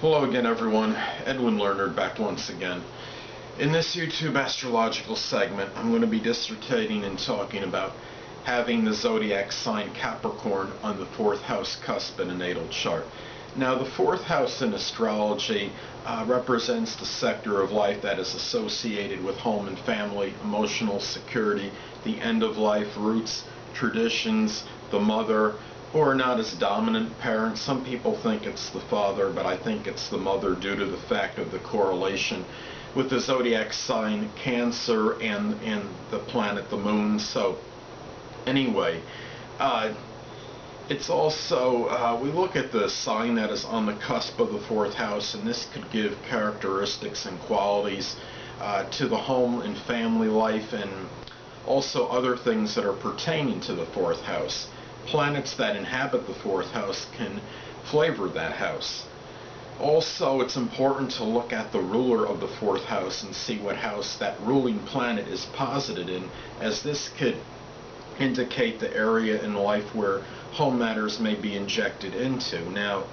Hello again everyone, Edwin Learnard back once again. In this YouTube astrological segment, I'm going to be dissertating and talking about having the zodiac sign Capricorn on the 4th house cusp in a natal chart. Now the 4th house in astrology represents the sector of life that is associated with home and family, emotional security, the end of life, roots, traditions, the mother, or not as dominant parent. Some people think it's the father, but I think it's the mother due to the fact of the correlation with the zodiac sign Cancer and the planet the moon. So anyway, it's also, we look at the sign that is on the cusp of the 4th house, and this could give characteristics and qualities to the home and family life, and also other things that are pertaining to the 4th house. Planets that inhabit the 4th house can flavor that house. Also, it's important to look at the ruler of the 4th house and see what house that ruling planet is posited in, as this could indicate the area in life where home matters may be injected into. Now,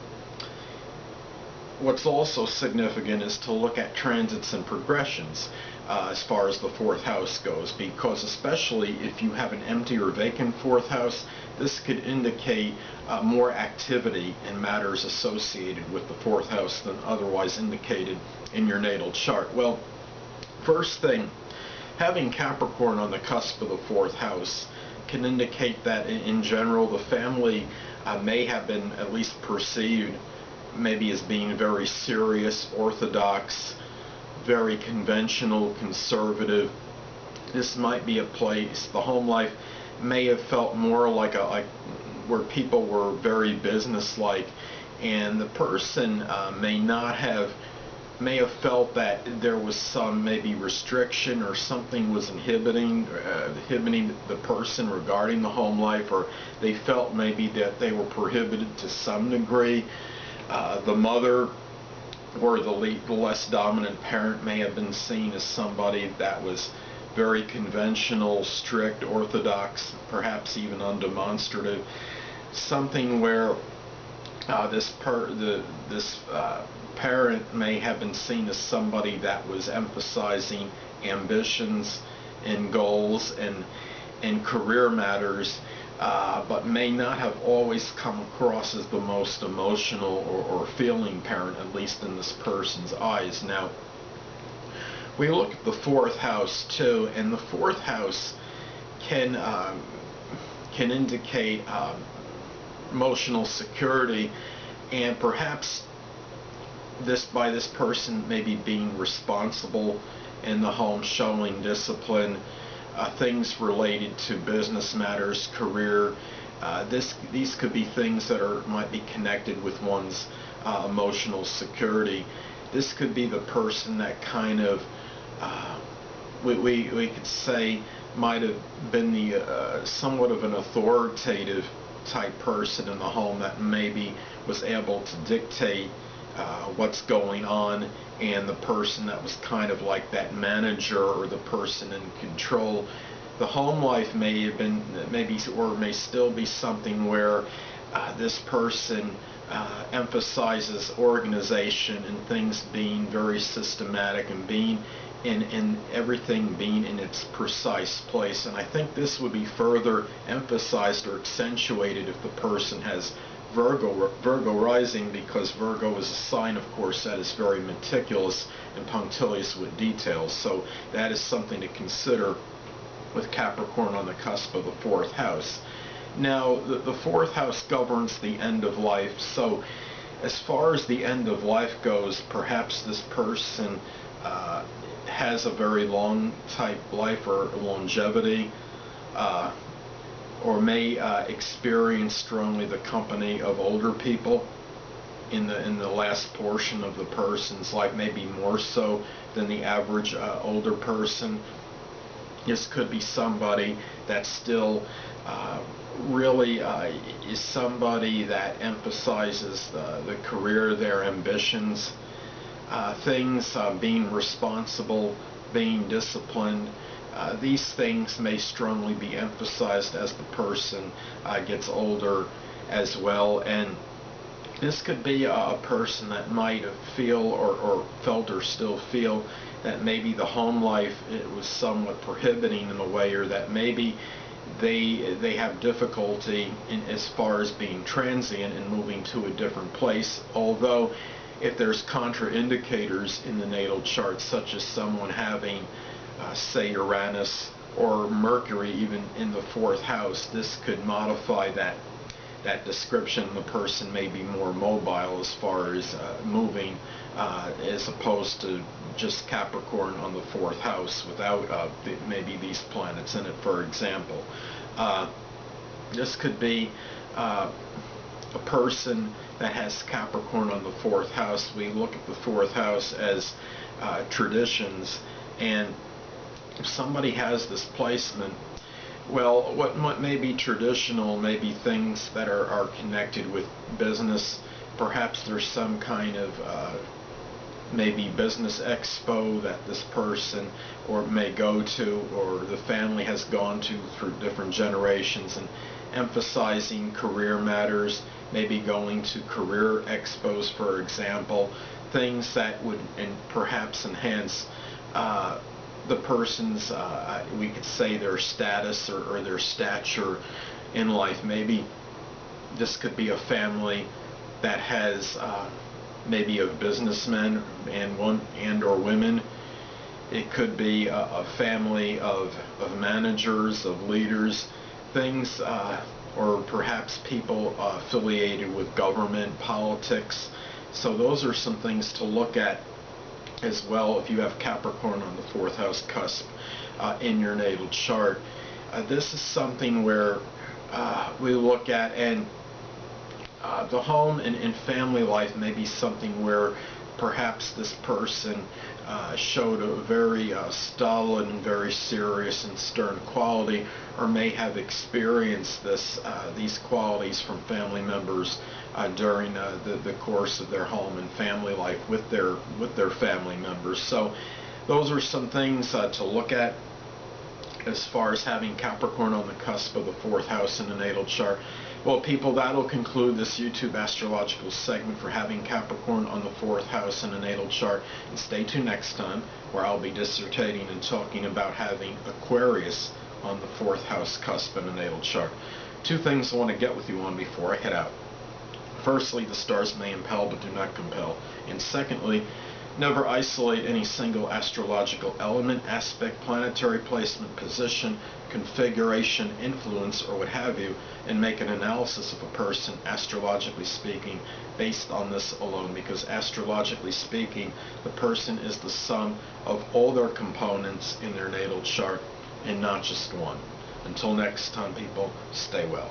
what's also significant is to look at transits and progressions as far as the 4th house goes, because especially if you have an empty or vacant 4th house, this could indicate more activity in matters associated with the 4th house than otherwise indicated in your natal chart. Well, first thing, having Capricorn on the cusp of the 4th house can indicate that in general the family may have been at least perceived maybe as being very serious, orthodox, very conventional, conservative. This might be a place, the home life may have felt more like where people were very businesslike, and the person may have felt that there was some maybe restriction or something was inhibiting the person regarding the home life, or they felt maybe that they were prohibited to some degree. The mother or the less dominant parent may have been seen as somebody that was very conventional, strict, orthodox, perhaps even undemonstrative. Something where this parent may have been seen as somebody that was emphasizing ambitions and goals and career matters, but may not have always come across as the most emotional or feeling parent, at least in this person's eyes. Now, we look at the 4th house too, and the 4th house can indicate emotional security, and perhaps this person maybe being responsible in the home, showing discipline, things related to business matters, career. These could be things that might be connected with one's emotional security. This could be the person that kind of we could say might have been the somewhat of an authoritative type person in the home that maybe was able to dictate what's going on, and the person that was kind of like that manager or the person in control. The home life may have been may still be something where this person emphasizes organization and things being very systematic and being in everything being in its precise place. And I think this would be further emphasized or accentuated if the person has Virgo rising, because Virgo is a sign, of course, that is very meticulous and punctilious with details. So that is something to consider with Capricorn on the cusp of the 4th house. Now, the 4th house governs the end of life. So as far as the end of life goes, perhaps this person has a very long type life or longevity, or may experience strongly the company of older people in the last portion of the person's life, maybe more so than the average older person. This could be somebody that still really is somebody that emphasizes the career, their ambitions, things, being responsible, being disciplined. These things may strongly be emphasized as the person gets older as well. And This could be a person that might feel or felt or still feel that maybe the home life, it was somewhat prohibiting in a way, or that maybe they have difficulty in as far as being transient and moving to a different place. Although if there's contraindicators in the natal chart, such as someone having say Uranus or Mercury even in the fourth house, this could modify that description. The person may be more mobile as far as moving, as opposed to just Capricorn on the fourth house without maybe these planets in it, for example. This could be a person that has Capricorn on the fourth house. We look at the fourth house as traditions, and if somebody has this placement, well, what may be traditional may be things that are connected with business. Perhaps there's some kind of maybe business expo that this person or may go to, or the family has gone to through different generations, and emphasizing career matters, maybe going to career expos, for example, things that would perhaps enhance the person's, we could say, their status or their stature in life. Maybe this could be a family that has maybe of businessmen and or women. It could be a family of managers, of leaders, things, or perhaps people affiliated with government, politics. So those are some things to look at as well if you have Capricorn on the fourth house cusp in your natal chart. This is something where we look at, and the home and family life may be something where perhaps this person showed a very stolid and very serious and stern quality, or may have experienced these qualities from family members during the course of their home and family life with their family members. So those are some things to look at as far as having Capricorn on the cusp of the fourth house in the natal chart. Well, people, that'll conclude this YouTube astrological segment for having Capricorn on the fourth house in the natal chart. And stay tuned next time, where I'll be dissertating and talking about having Aquarius on the fourth house cusp in the natal chart. Two things I want to get with you on before I head out. Firstly, the stars may impel but do not compel. And secondly, never isolate any single astrological element, aspect, planetary placement, position, configuration, influence, or what have you, and make an analysis of a person, astrologically speaking, based on this alone. Because astrologically speaking, the person is the sum of all their components in their natal chart, and not just one. Until next time, people, stay well.